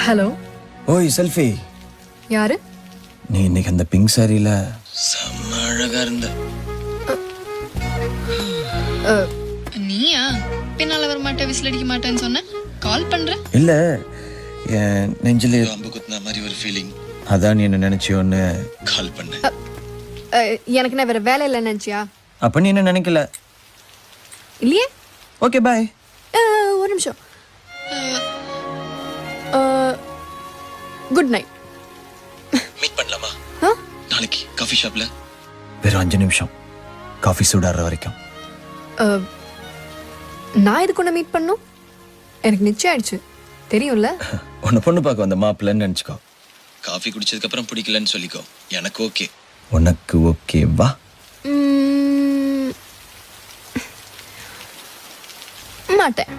Hello. ஓய் selfie. யாரு? நீ இன்னைக்கு அந்த பிங்க் சாரியில செம்ம அழகா இருந்த. நீயா? பின்னால வர மாட்டேன், விசில் அடிக்க மாட்டேன்னு சொன்ன. கால் பண்ற? இல்ல, என் நெஞ்சில அம்பு குத்துன மாதிரி ஒரு ஃபீலிங். அதான் நீ என்ன நினைச்சியோன்னு கால் பண்ணேன். எனக்கு என்ன வேற வேலை இல்லை நினைச்சியா? அப்ப நீ என்ன நினைக்கல? இல்லையே. Okay bye. ஒரு நிமிஷம். Good night. மீட் பண்ணலாமா நாளைக்கு காஃபி ஷாப்ல? வெறும் 5 நிமிஷம், காஃபி சூடாற வரைக்கும். நான் இதுக்கு ஒன்று மீட் பண்ணும்? எனக்கு நிச்சயம் ஆயிடுச்சு, தெரியும்ல. உன்னை பொண்ணு பார்க்க வந்த மாப்பிள்ளன்னு நினச்சிக்கோ. காஃபி குடிச்சதுக்கு அப்புறம் பிடிக்கலன்னு சொல்லிக்கோ. எனக்கு ஓகே. உனக்கு ஓகே வா. மாட்டேன்.